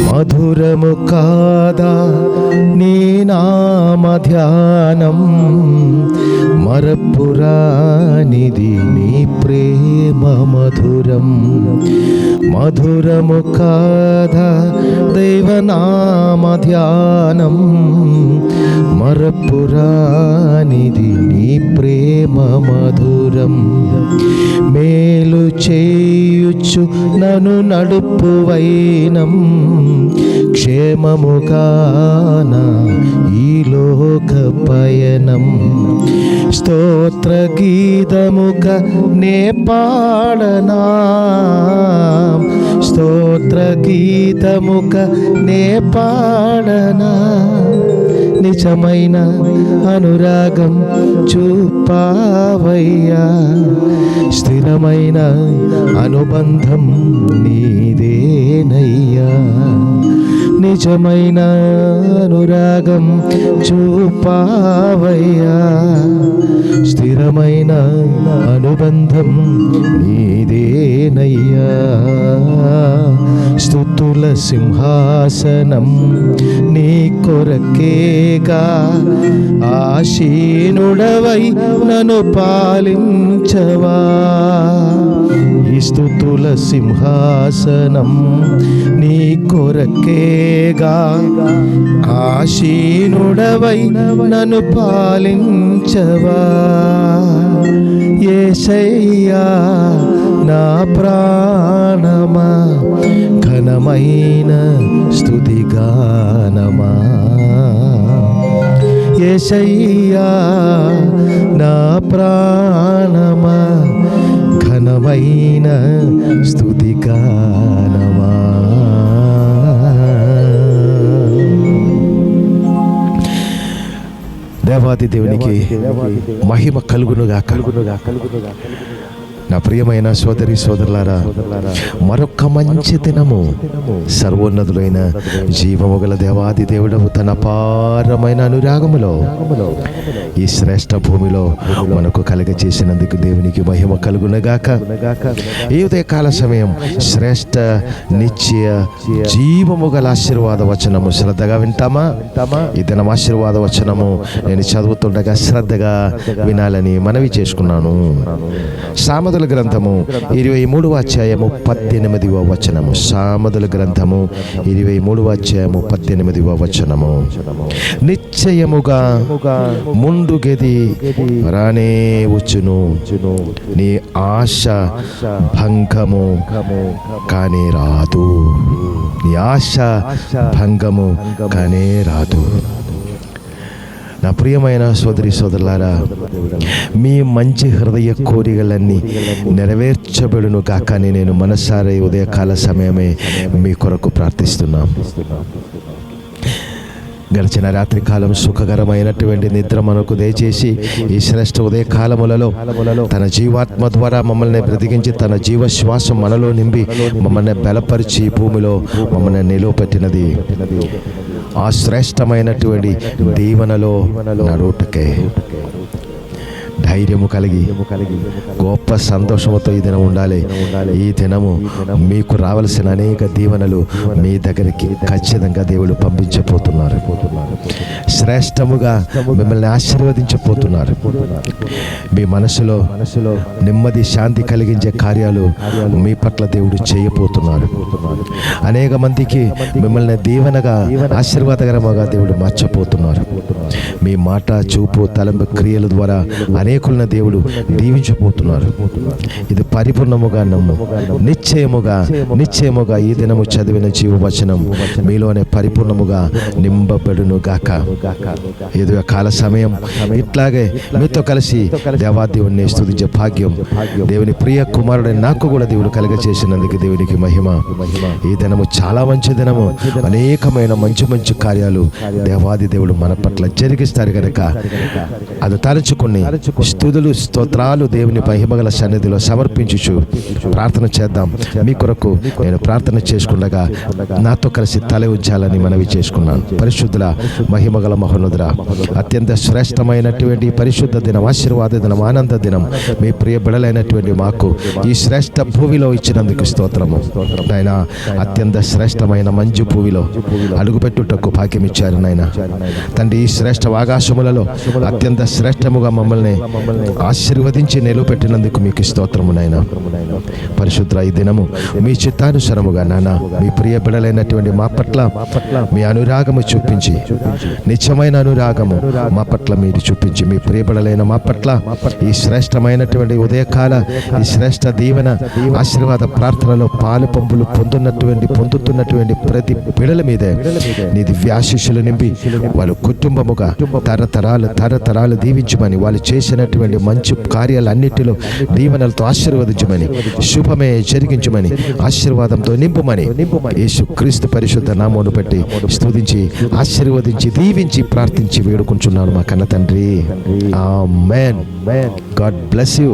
మధురము కాదా నీ నామ ధ్యానం, మరపురానిది నీ ప్రేమ మధురం. మధురము కాదా దైవనామ ధ్యానం, మరపురానిది నీ ప్రేమ మధురం. మేలు చేయుచు నన్ను నడుపు వైనం, క్షేమముగాన ఈ లోక పయనం. స్తోత్ర గీతముక నే పాడనా, స్తోత్ర గీతముక నే పాడనా. నిజమైన అనురాగం చూపావయ్యా, స్థిరమైన అనుబంధం నీదేనయ్యా. నిజమైన అనురాగం చూపావయ్యా, స్థిరమైన అనుబంధం నీదేనయ్యా. స్తుతుల సింహాసనం నీ కొరకేగా, ఆశీనుడవై నన్ను పాలించవా. ఈ స్తుతుల సింహాసనం నీ కొరకేగా, ఆశీనుడవై నన్ను పాలించవా. యేసయ్యా నా ప్రాణమా, ఘనమైన స్తుతిగానమా. యేసయ్యా నా ప్రాణమా, ఘనమైన స్తుతిగానమా. దేవాది దేవునికి మహిమ కలుగునుగాక. నా ప్రియమైన సోదరి సోదరులారా, మరొక మంచి దినము సర్వోన్నతులైన జీవము గల దేవాది దేవుడవు తన అపారమైన అనురాగములో ఈ శ్రేష్ఠ భూమిలో మనకు కలగచేసినందుకు దేవునికి మహిమ కలుగునగాక. ఈ ఉదయకాల సమయం శ్రేష్ఠ నిత్య జీవము గల ఆశీర్వాద వచనము శ్రద్ధగా వింటామా? ఈ దినం ఆశీర్వాద వచనము నేను చదువుతుండగా శ్రద్ధగా వినాలని మనవి చేసుకున్నాను. సామెతల గ్రంథము 23వ అధ్యాయము 18వ వచనము. సామెతల గ్రంథము 23వ అధ్యాయము 18వ వచనము. నిశ్చయముగా ముందు గది రానే వచ్చును, నీ ఆశ భంగము కానే రాదు. నీ ఆశ భంగము కానే రాదు. నా ప్రియమైన సోదరి సోదరులారా, మీ మంచి హృదయ కోరికలన్నీ నెరవేర్చబడును కాకని నేను మనసారా ఉదయకాల సమయమే మీ కొరకు ప్రార్థిస్తున్నాం. గడిచిన రాత్రి కాలం సుఖకరమైనటువంటి నిద్ర మనకు దయచేసి ఈ శ్రేష్ఠ ఉదయ కాలములలో తన జీవాత్మ ద్వారా మమ్మల్ని బ్రతికించి తన జీవశ్వాసం మనలో నింపి మమ్మల్ని బలపరిచి భూమిలో మమ్మల్ని నిలువపెట్టినది ఆ శ్రేష్టమైనటువంటి దీవెనలో నడుటకే ధైర్యము కలిగి గొప్ప సంతోషముతో ఈ దినం ఉండాలి. ఈ దినము మీకు రావలసిన అనేక దీవెనలు మీ దగ్గరికి ఖచ్చితంగా దేవుడు పంపించబోతున్నారు. శ్రేష్టముగా మిమ్మల్ని ఆశీర్వదించబోతున్నారు. మీ మనసులో నెమ్మది శాంతి కలిగించే కార్యాలు మీ పట్ల దేవుడు చేయబోతున్నారు. అనేక మందికి మిమ్మల్ని దీవెనగా ఆశీర్వాదకరముగా దేవుడు మార్చబోతున్నారు. మీ మాట చూపు తలంపు క్రియల ద్వారా అనేకులను దేవుడు దీవించబోతున్నారు. ఇది పరిపూర్ణముగా నమ్ము. నిశ్చయముగా ఈ దినము చదివిన జీవవచనం మీలోనే పరిపూర్ణముగా నింపబడును గాక. ఏదో కాల సమయం ఇట్లాగే మీతో కలిసి దేవాదేవుని స్తుతించే భాగ్యం దేవుని ప్రియ కుమారుడైన నాకు కూడా దేవుడు కలుగచేసినందుకు దేవునికి మహిమ. ఈ దినము చాలా మంచి దినము. అనేకమైన మంచి కార్యాలు దేవాది దేవుడు మన పట్ల జరిగిస్తారు కనుక అది తలుచుకుని స్తుతులు స్తోత్రాలు దేవుని మహిమగల సన్నిధిలో సమర్పించుచు ప్రార్థన చేద్దాం. మీ కొరకు నేను ప్రార్థన చేసుకుండగా నాతో కలిసి తల ఉంచాలని మనవి చేసుకున్నాను. పరిశుద్ధుల మహిమగల మహోన్నతుడా, అత్యంత శ్రేష్టమైనటువంటి పరిశుద్ధ దినం, ఆశీర్వాద దినం, ఆనంద దినం మీ ప్రియ బిడలైనటువంటి మాకు ఈ శ్రేష్ఠ భూమిలో ఇచ్చినందుకు స్తోత్రము. నాయన, అత్యంత శ్రేష్టమైన మంజు భూమిలో అడుగుపెట్టుటకు భాగ్యం ఇచ్చారు నాయన తండ్రి. ఈ శ్రేష్ఠ ఆకాశములలో అత్యంత శ్రేష్టముగా మమ్మల్ని ఆశీర్వదించి నిలువపెట్టినందుకు మీకు స్తోత్రము నాయన. పరిశుద్ధ ఈ దినము మీ చిత్తానుసరముగా నాన్న మీ ప్రియ బిడలైనటువంటి మా పట్ల మీ అనురాగము చూపించి, నిత్యమైన అనురాగము మా పట్ల మీరు చూపించి, మీ ప్రియ బిడలైన మా పట్ల ఈ శ్రేష్టమైనటువంటి ఉదయకాల ఈ శ్రేష్ఠ దీవెన ఆశీర్వాద ప్రార్థనలో పాలు పంపులు పొందుతున్నటువంటి ప్రతి బిడల మీదే నీ దివ్యాశీస్సులు నింపి వాళ్ళు కుటుంబముగా తరతరాలు దీవించమని, వాళ్ళు చేసినటువంటి మంచి కార్యాలన్నిటిలో దీవెనలతో ఆశీర్వదించమని, శుభమే జరిగించమని, ఆశీర్వాదంతో నింపుమని యేసు క్రీస్తు పరిశుద్ధ నామమును బట్టి స్తుతించి ఆశీర్వదించి దీవించి ప్రార్థించి వేడుకుంటున్నాను మా కన్న తండ్రి. ఆమేన్. God bless you.